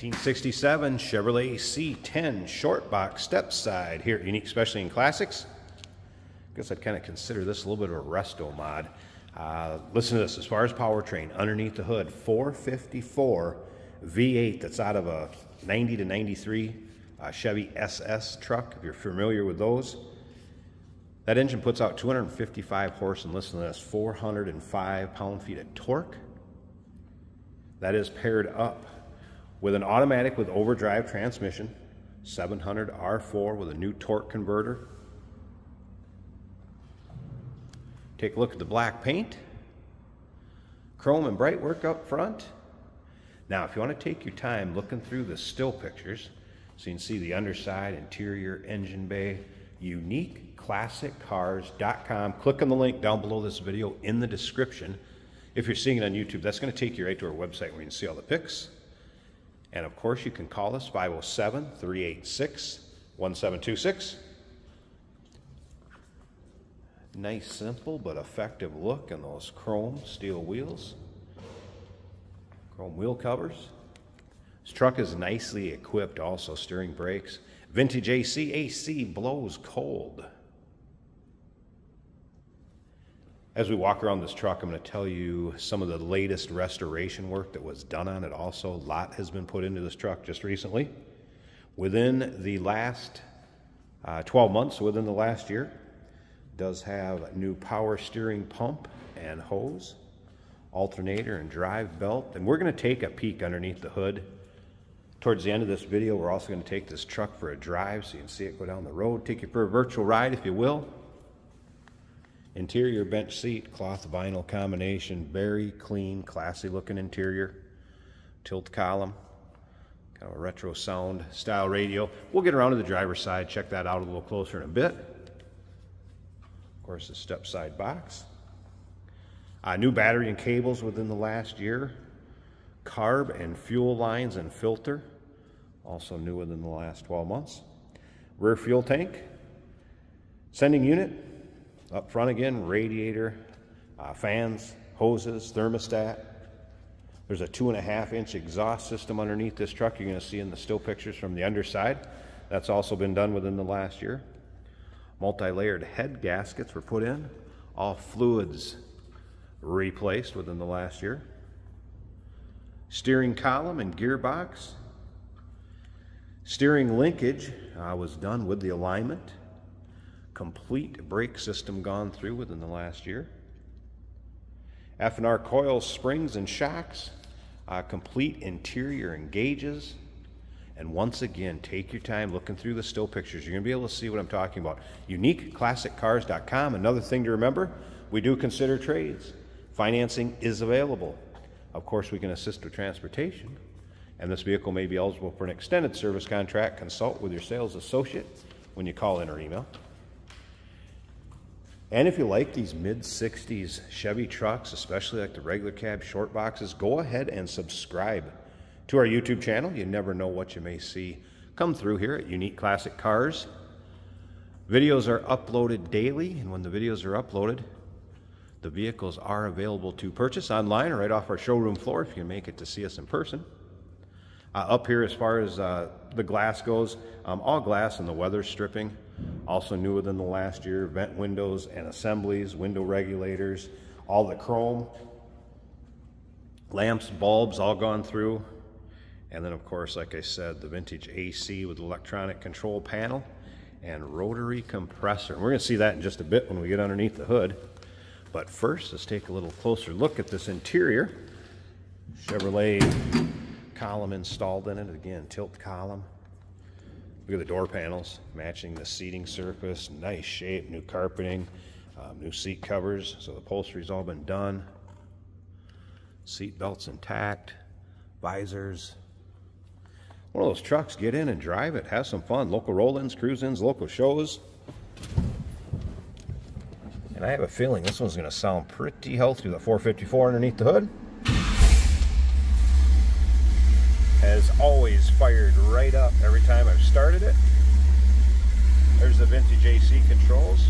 1967 Chevrolet C10 short box step side here at Unique Specialty & Classics. I guess I'd kind of consider this a little bit of a resto mod. Listen to this, as far as powertrain, underneath the hood, 454 V8 that's out of a 90 to 93 Chevy SS truck, if you're familiar with those. That engine puts out 255 horse, and listen to this, 405 pound-feet of torque. That is paired up with an automatic with overdrive transmission, 700 R4 with a new torque converter. Take a look at the black paint, chrome and bright work up front. Now, if you want to take your time looking through the still pictures, so you can see the underside, interior, engine bay, uniqueclassiccars.com. Click on the link down below this video in the description. If you're seeing it on YouTube, that's going to take you right to our website where you can see all the pics. And of course, you can call us 507-386-1726. Nice, simple, but effective look in those chrome steel wheels. Chrome wheel covers. This truck is nicely equipped also, steering brakes. Vintage AC, AC blows cold. As we walk around this truck, I'm going to tell you some of the latest restoration work that was done on it also. A lot has been put into this truck just recently. Within the last 12 months, within the last year, does have a new power steering pump and hose, alternator and drive belt. And we're going to take a peek underneath the hood. Towards the end of this video, we're also going to take this truck for a drive so you can see it go down the road. Take you for a virtual ride, if you will. Interior bench seat, cloth vinyl combination, very clean, classy looking interior. Tilt column, kind of a retro sound style radio. We'll get around to the driver's side, check that out a little closer in a bit. Of course, the step side box. New battery and cables within the last year. Carb and fuel lines and filter, also new within the last 12 months. Rear fuel tank. Sending unit. Up front again, radiator, fans, hoses, thermostat. There's a 2.5-inch exhaust system underneath this truck. You're going to see in the still pictures from the underside. That's also been done within the last year. Multi-layered head gaskets were put in. All fluids replaced within the last year. Steering column and gearbox. Steering linkage was done with the alignment. Complete brake system gone through within the last year. F&R coils, springs, and shocks. Complete interior and gauges. And once again, take your time looking through the still pictures. You're going to be able to see what I'm talking about. UniqueClassicCars.com. Another thing to remember, we do consider trades. Financing is available. Of course, we can assist with transportation. And this vehicle may be eligible for an extended service contract. Consult with your sales associate when you call in or email. And if you like these mid-60s Chevy trucks, especially like the regular cab short boxes, go ahead and subscribe to our YouTube channel. You never know what you may see come through here at Unique Classic Cars. Videos are uploaded daily, and when the videos are uploaded, the vehicles are available to purchase online or right off our showroom floor if you can make it to see us in person. Up here, as far as the glass goes, all glass and the weather stripping. Also new within the last year, vent windows and assemblies, window regulators, all the chrome, lamps, bulbs, all gone through. And then, of course, like I said, the vintage AC with electronic control panel and rotary compressor. And we're going to see that in just a bit when we get underneath the hood. But first, let's take a little closer look at this interior. Chevrolet column installed in it. Again, tilt column. Look at the door panels, matching the seating surface. Nice shape, new carpeting, new seat covers. So the upholstery's all been done. Seat belts intact, visors. One of those trucks, get in and drive it, have some fun. Local roll-ins, cruise-ins, local shows. And I have a feeling this one's going to sound pretty healthy with a 454 underneath the hood. Has always fired right up every time I've started it. There's the vintage AC controls.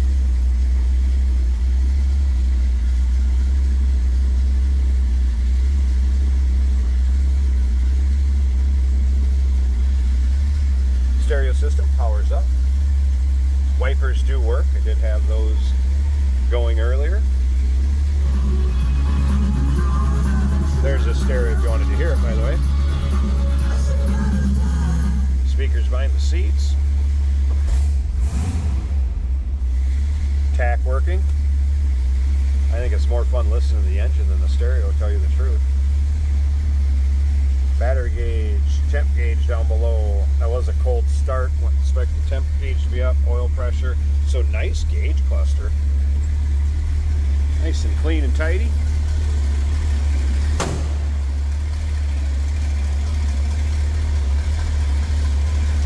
did have those going earlier. There's a stereo if you wanted to hear it, by the way. Speakers behind the seats. Tack working. I think it's more fun listening to the engine than the stereo, to tell you the truth. Battery gauge, temp gauge down below. That was a cold start. Wouldn't expect the temp gauge to be up. Oil pressure. So nice gauge cluster. Nice and clean and tidy.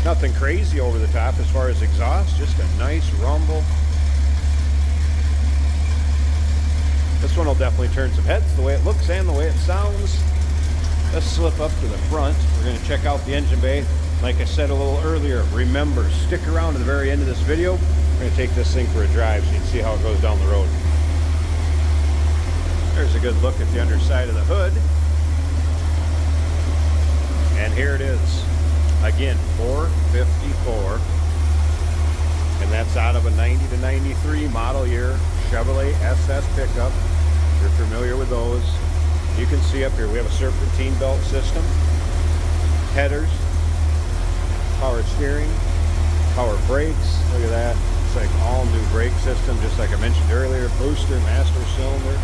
Nothing crazy over the top as far as exhaust. Just a nice rumble. This one will definitely turn some heads, the way it looks and the way it sounds. Let's slip up to the front. We're going to check out the engine bay. Like I said a little earlier, remember, stick around to the very end of this video. We're going to take this thing for a drive so you can see how it goes down the road. There's a good look at the underside of the hood. And here it is. Again, 454. And that's out of a 90 to 93 model year Chevrolet SS pickup. You're familiar with those. You can see up here we have a serpentine belt system, headers, power steering, power brakes. Look at that. It's like all new brake system, just like I mentioned earlier. Booster, master cylinder,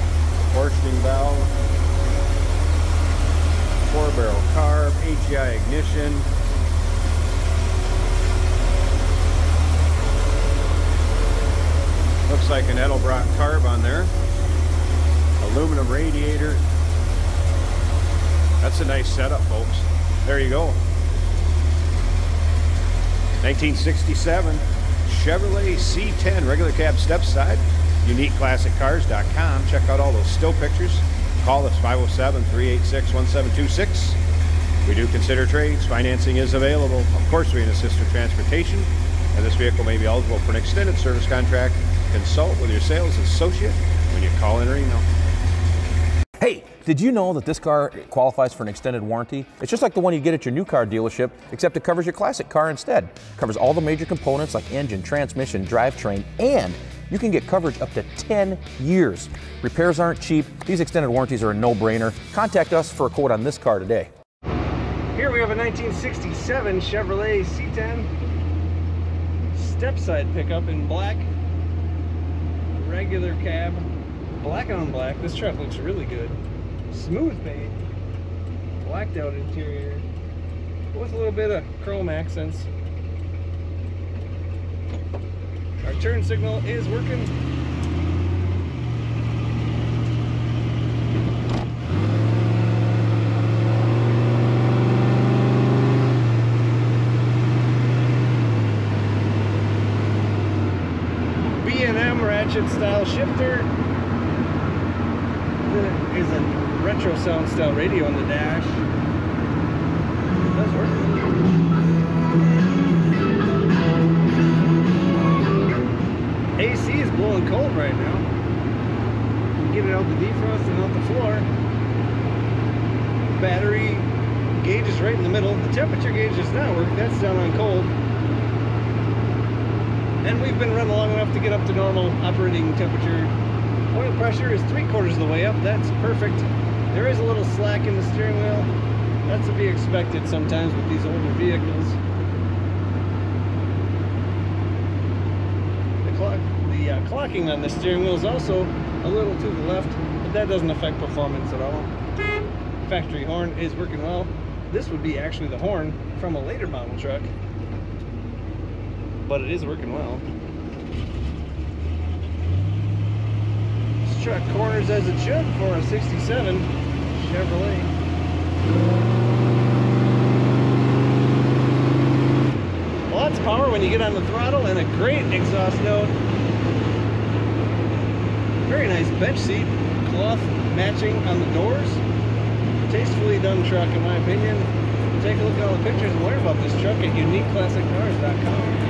portioning valve, 4-barrel carb, HEI ignition. Looks like an Edelbrock carb on there. Aluminum radiator. That's a nice setup, folks. There you go. 1967 Chevrolet C10 regular cab step side. UniqueClassicCars.com. Check out all those still pictures. Call us 507-386-1726. We do consider trades. Financing is available. Of course, we assist with transportation, and this vehicle may be eligible for an extended service contract. Consult with your sales associate when you call in or email. Hey, did you know that this car qualifies for an extended warranty? It's just like the one you get at your new car dealership, except it covers your classic car instead. It covers all the major components like engine, transmission, drivetrain, and you can get coverage up to 10 years. Repairs aren't cheap. These extended warranties are a no-brainer. Contact us for a quote on this car today. Here we have a 1967 Chevrolet C10 step-side pickup in black. Regular cab, black on black. This truck looks really good. Smooth paint, blacked out interior with a little bit of chrome accents. Our turn signal is working. B&M ratchet style shifter. There is a retro sound style radio on the dash. It does work. AC is blowing cold right now. Get it out the defrost and out the floor. Battery gauge is right in the middle. The temperature gauge does not work. That's down on cold. And we've been running long enough to get up to normal operating temperature. Oil pressure is 3/4 of the way up. That's perfect. There is a little slack in the steering wheel. That's to be expected sometimes with these older vehicles. The clocking on the steering wheel is also a little to the left, but that doesn't affect performance at all. Factory horn is working well. This would be actually the horn from a later model truck, but it is working well. This truck corners as it should for a 67 Chevrolet. Lots of power when you get on the throttle and a great exhaust note. Very nice bench seat, cloth matching on the doors. Tastefully done truck in my opinion. Take a look at all the pictures and learn about this truck at UniqueClassicCars.com.